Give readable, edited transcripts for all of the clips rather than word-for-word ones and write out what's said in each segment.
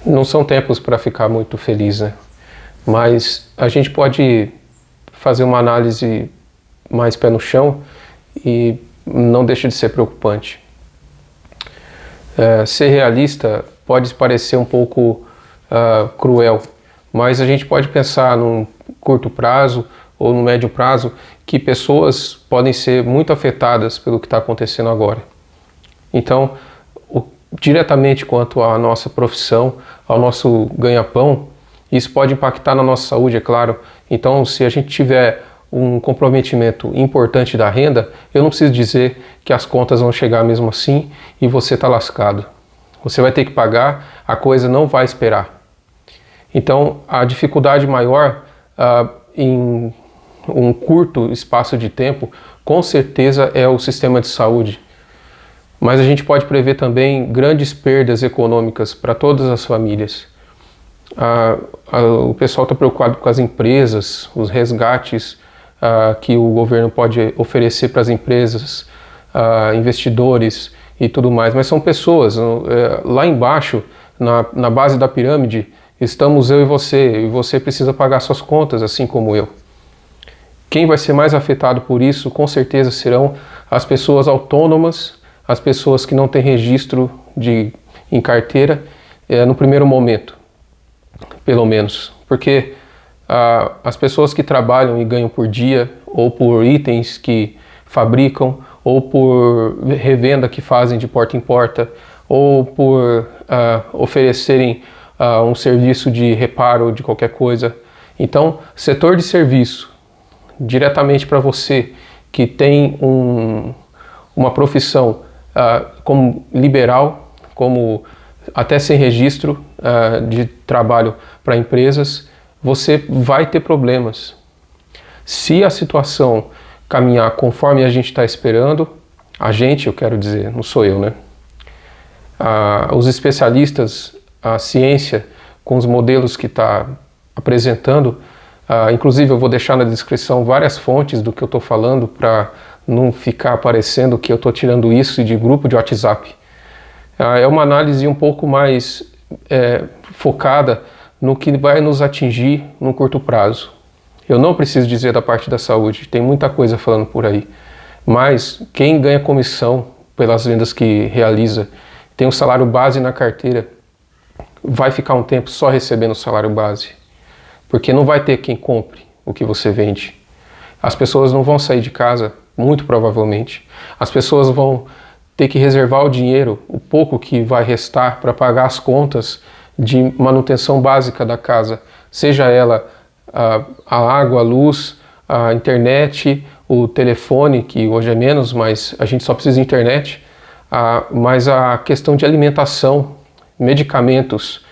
Não são tempos para ficar muito feliz, né? Mas a gente pode fazer uma análise mais pé no chão e não deixa de ser preocupante. Ser realista pode parecer um pouco cruel, mas a gente pode pensar num curto prazo ou no médio prazo que pessoas podem ser muito afetadas pelo que está acontecendo agora. Então, diretamente quanto à nossa profissão, ao nosso ganha-pão, isso pode impactar na nossa saúde, é claro. Então, se a gente tiver um comprometimento importante da renda, eu não preciso dizer que as contas vão chegar mesmo assim e você está lascado. Você vai ter que pagar, a coisa não vai esperar. Então, a dificuldade maior em um curto espaço de tempo, com certeza é o sistema de saúde. Mas a gente pode prever também grandes perdas econômicas para todas as famílias. O pessoal está preocupado com as empresas, os resgates que o governo pode oferecer para as empresas, investidores e tudo mais. Mas são pessoas. Lá embaixo, na base da pirâmide, estamos eu e você precisa pagar suas contas, assim como eu. Quem vai ser mais afetado por isso, com certeza, serão as pessoas autônomas, as pessoas que não têm registro em carteira no primeiro momento, pelo menos. Porque as pessoas que trabalham e ganham por dia, ou por itens que fabricam, ou por revenda que fazem de porta em porta, ou por oferecerem um serviço de reparo de qualquer coisa. Então, setor de serviço, diretamente para você que tem uma profissão como liberal, como até sem registro de trabalho para empresas, você vai ter problemas. Se a situação caminhar conforme a gente está esperando, eu quero dizer, não sou eu, né? Os especialistas, a ciência, com os modelos que está apresentando, inclusive eu vou deixar na descrição várias fontes do que eu estou falando para não ficar parecendo que eu estou tirando isso de grupo de WhatsApp. É uma análise um pouco mais focada no que vai nos atingir no curto prazo. Eu não preciso dizer da parte da saúde, tem muita coisa falando por aí. Mas quem ganha comissão pelas vendas que realiza, tem um salário base na carteira, vai ficar um tempo só recebendo o salário base. Porque não vai ter quem compre o que você vende. As pessoas não vão sair de casa, muito provavelmente. As pessoas vão ter que reservar o dinheiro, o pouco que vai restar para pagar as contas de manutenção básica da casa, seja ela a água, a luz, a internet, o telefone, que hoje é menos, mas a gente só precisa de internet, mas a questão de alimentação, medicamentos,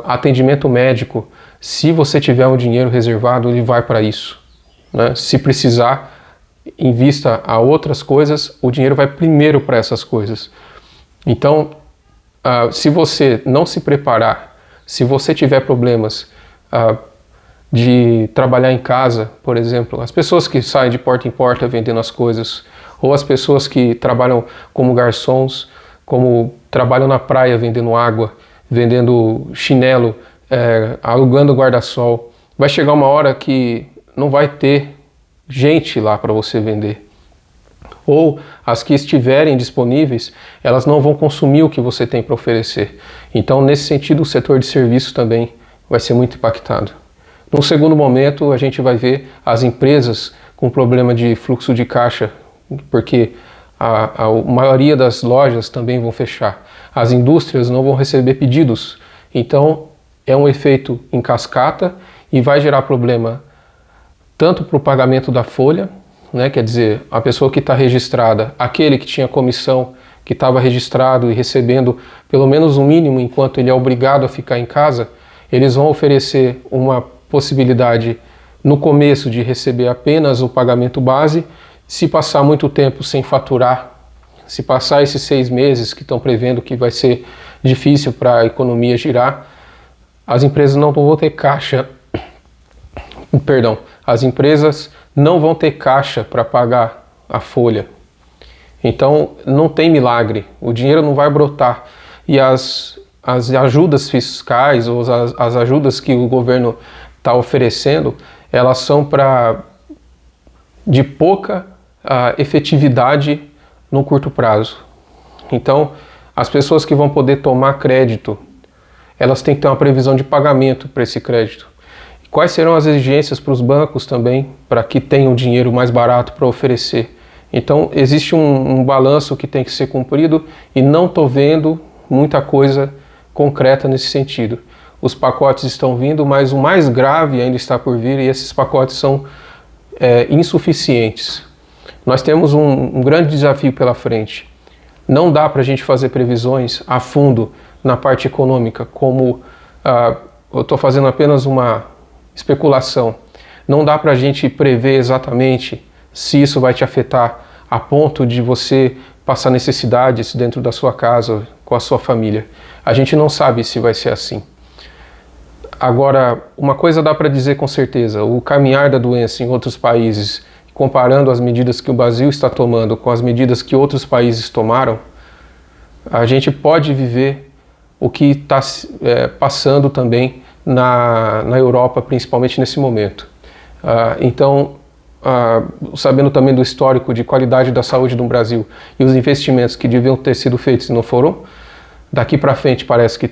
atendimento médico. Se você tiver um dinheiro reservado, ele vai para isso, né? Se precisar, em vista a outras coisas, o dinheiro vai primeiro para essas coisas. Então, se você não se preparar, se você tiver problemas de trabalhar em casa, por exemplo, as pessoas que saem de porta em porta vendendo as coisas, ou as pessoas que trabalham como garçons, como trabalham na praia vendendo água, vendendo chinelo, alugando guarda-sol, vai chegar uma hora que não vai ter gente lá para você vender. Ou as que estiverem disponíveis, elas não vão consumir o que você tem para oferecer. Então, nesse sentido, o setor de serviço também vai ser muito impactado. Num segundo momento, a gente vai ver as empresas com problema de fluxo de caixa, porque a maioria das lojas também vão fechar. As indústrias não vão receber pedidos. Então, é um efeito em cascata e vai gerar problema tanto para o pagamento da folha, né? Quer dizer, a pessoa que está registrada, aquele que tinha comissão, que estava registrado e recebendo pelo menos o mínimo enquanto ele é obrigado a ficar em casa, eles vão oferecer uma possibilidade no começo de receber apenas o pagamento base. Se passar muito tempo sem faturar, se passar esses 6 meses que estão prevendo que vai ser difícil para a economia girar, as empresas não vão ter caixa, as empresas não vão ter caixa para pagar a folha. Então não tem milagre, o dinheiro não vai brotar e as as ajudas fiscais ou as ajudas que o governo está oferecendo, elas são de pouca efetividade no curto prazo. Então, as pessoas que vão poder tomar crédito, elas têm que ter uma previsão de pagamento para esse crédito. Quais serão as exigências para os bancos também, para que tenham dinheiro mais barato para oferecer? Então, existe um balanço que tem que ser cumprido e não estou vendo muita coisa concreta nesse sentido. Os pacotes estão vindo, mas o mais grave ainda está por vir e esses pacotes são insuficientes. Nós temos um grande desafio pela frente. Não dá para a gente fazer previsões a fundo na parte econômica, como eu estou fazendo apenas uma especulação. Não dá para a gente prever exatamente se isso vai te afetar a ponto de você passar necessidades dentro da sua casa, com a sua família. A gente não sabe se vai ser assim. Agora, uma coisa dá para dizer com certeza, o caminhar da doença em outros países, comparando as medidas que o Brasil está tomando com as medidas que outros países tomaram, a gente pode viver o que está passando também na Europa, principalmente nesse momento. Então, sabendo também do histórico de qualidade da saúde do Brasil e os investimentos que deviam ter sido feitos e não foram, daqui para frente parece que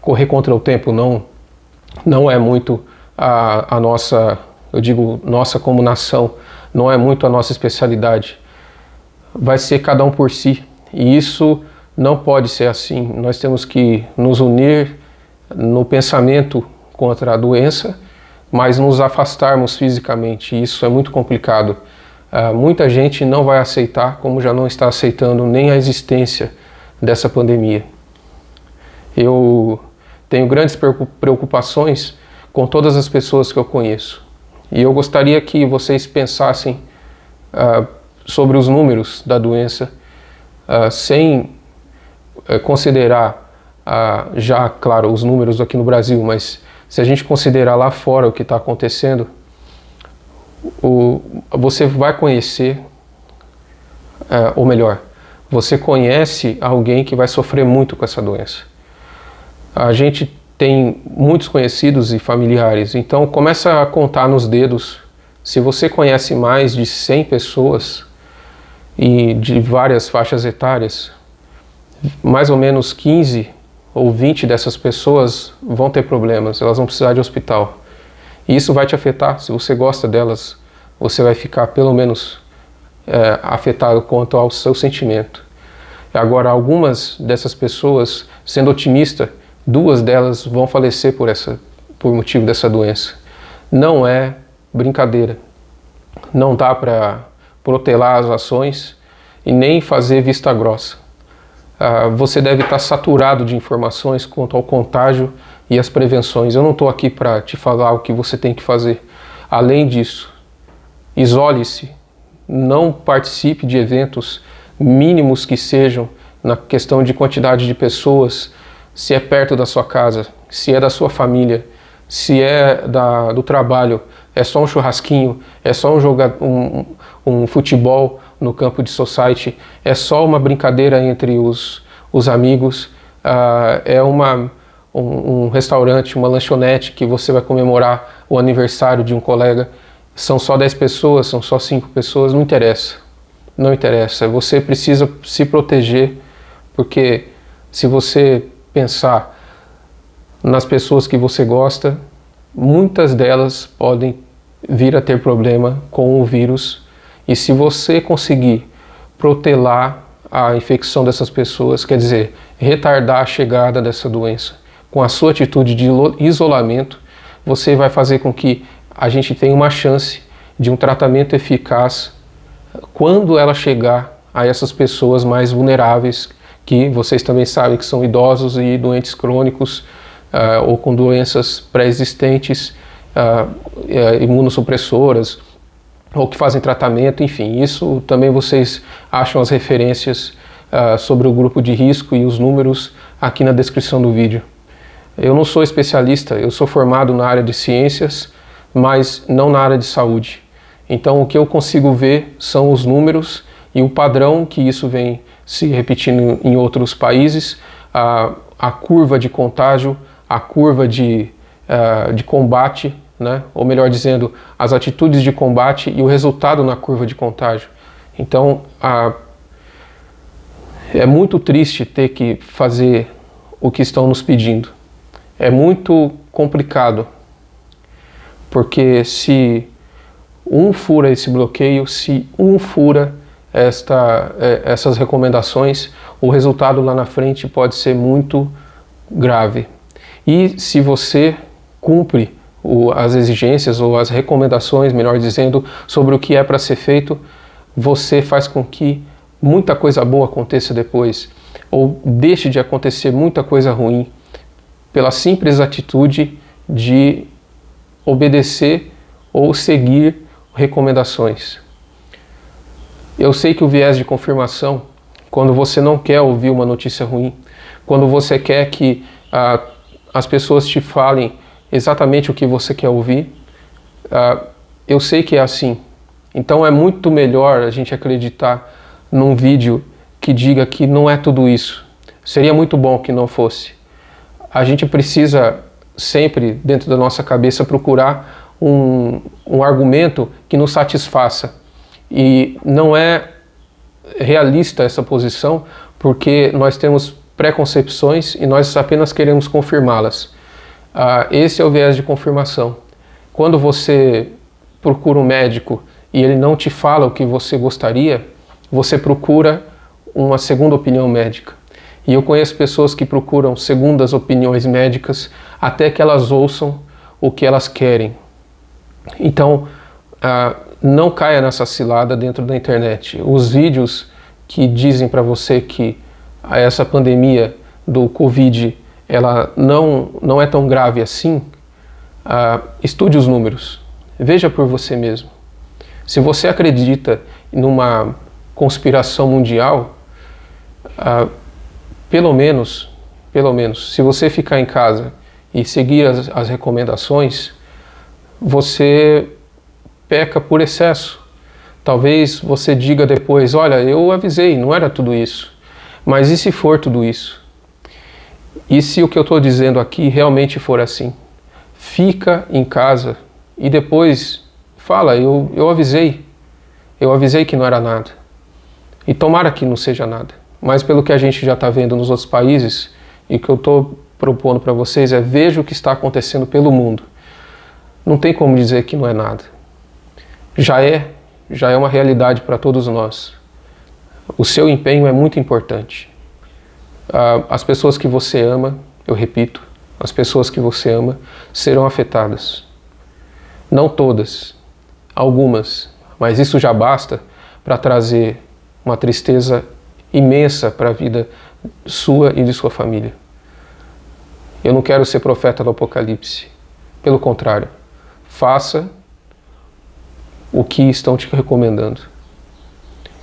correr contra o tempo não é muito a nossa, eu digo nossa como nação, não é muito a nossa especialidade. Vai ser cada um por si e isso não pode ser assim. Nós temos que nos unir no pensamento contra a doença, mas nos afastarmos fisicamente. Isso é muito complicado. Muita gente não vai aceitar, como já não está aceitando nem a existência dessa pandemia. Eu tenho grandes preocupações com todas as pessoas que eu conheço. E eu gostaria que vocês pensassem sobre os números da doença, sem considerar já, claro, os números aqui no Brasil, mas se a gente considerar lá fora o que está acontecendo, você vai conhecer, ou melhor, você conhece alguém que vai sofrer muito com essa doença. A gente tem muitos conhecidos e familiares, então começa a contar nos dedos. Se você conhece mais de 100 pessoas e de várias faixas etárias, mais ou menos 15 ou 20 dessas pessoas vão ter problemas, elas vão precisar de hospital. E isso vai te afetar. Se você gosta delas, você vai ficar pelo menos afetado quanto ao seu sentimento. Agora, algumas dessas pessoas, sendo otimista, 2 delas vão falecer por motivo dessa doença. Não é brincadeira. Não dá para protelar as ações e nem fazer vista grossa. Você deve estar saturado de informações quanto ao contágio e as prevenções. Eu não estou aqui para te falar o que você tem que fazer. Além disso, isole-se, não participe de eventos mínimos que sejam na questão de quantidade de pessoas, se é perto da sua casa, se é da sua família, se é do trabalho, é só um churrasquinho, é só um futebol no campo de society, é só uma brincadeira entre os amigos, é um restaurante, uma lanchonete que você vai comemorar o aniversário de um colega, são só 10 pessoas, são só 5 pessoas, não interessa. Não interessa, você precisa se proteger, porque se você pensar nas pessoas que você gosta, muitas delas podem vir a ter problema com o vírus, e se você conseguir protelar a infecção dessas pessoas, quer dizer, retardar a chegada dessa doença, com a sua atitude de isolamento, você vai fazer com que a gente tenha uma chance de um tratamento eficaz quando ela chegar a essas pessoas mais vulneráveis, que vocês também sabem que são idosos e doentes crônicos, ou com doenças pré-existentes, imunossupressoras, ou que fazem tratamento, enfim, isso também vocês acham as referências sobre o grupo de risco e os números aqui na descrição do vídeo. Eu não sou especialista, eu sou formado na área de ciências, mas não na área de saúde. Então o que eu consigo ver são os números e o padrão que isso vem se repetindo em outros países, a curva de contágio, a curva de combate, né? Ou melhor dizendo, as atitudes de combate e o resultado na curva de contágio. Então, é muito triste ter que fazer o que estão nos pedindo. É muito complicado, porque se um fura esse bloqueio, se um fura essas recomendações, o resultado lá na frente pode ser muito grave. E se você cumpre as exigências ou as recomendações, melhor dizendo, sobre o que é para ser feito, você faz com que muita coisa boa aconteça depois, ou deixe de acontecer muita coisa ruim, pela simples atitude de obedecer ou seguir recomendações. Eu sei que o viés de confirmação, quando você não quer ouvir uma notícia ruim, quando você quer que as pessoas te falem exatamente o que você quer ouvir, eu sei que é assim. Então é muito melhor a gente acreditar num vídeo que diga que não é tudo isso. Seria muito bom que não fosse. A gente precisa sempre, dentro da nossa cabeça, procurar um argumento que nos satisfaça. E não é realista essa posição, porque nós temos preconcepções e nós apenas queremos confirmá-las. Esse é o viés de confirmação. Quando você procura um médico e ele não te fala o que você gostaria, você procura uma segunda opinião médica. E eu conheço pessoas que procuram segundas opiniões médicas até que elas ouçam o que elas querem. Então, não caia nessa cilada dentro da internet. Os vídeos que dizem para você que essa pandemia do Covid ela não é tão grave assim, estude os números. Veja por você mesmo. Se você acredita numa conspiração mundial, pelo menos, se você ficar em casa e seguir as recomendações, você peca por excesso. Talvez você diga depois, olha, eu avisei, não era tudo isso. Mas e se for tudo isso? E se o que eu estou dizendo aqui realmente for assim? Fica em casa e depois fala, eu avisei que não era nada. E tomara que não seja nada. Mas pelo que a gente já está vendo nos outros países, e o que eu estou propondo para vocês é veja o que está acontecendo pelo mundo. Não tem como dizer que não é nada. Já é uma realidade para todos nós. O seu empenho é muito importante. As pessoas que você ama, eu repito, as pessoas que você ama serão afetadas. Não todas, algumas, mas isso já basta para trazer uma tristeza imensa para a vida sua e de sua família. Eu não quero ser profeta do Apocalipse. Pelo contrário, faça o que estão te recomendando.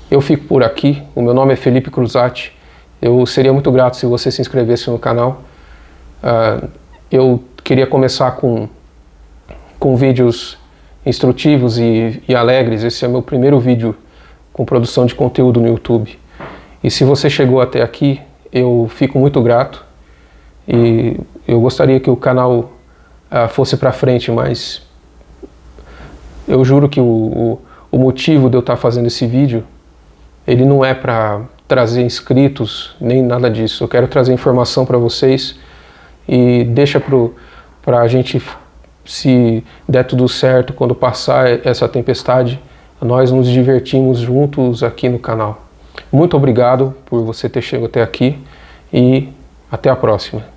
Eu fico por aqui, o meu nome é Felipe Cruzati. Eu seria muito grato se você se inscrevesse no canal. Eu queria começar com vídeos instrutivos e alegres. Esse é o meu primeiro vídeo com produção de conteúdo no YouTube. E se você chegou até aqui, eu fico muito grato. E eu gostaria que o canal fosse para frente, mas eu juro que o motivo de eu estar fazendo esse vídeo, ele não é para trazer inscritos, nem nada disso. Eu quero trazer informação para vocês e deixa para a gente, se der tudo certo, quando passar essa tempestade, nós nos divertimos juntos aqui no canal. Muito obrigado por você ter chegado até aqui e até a próxima.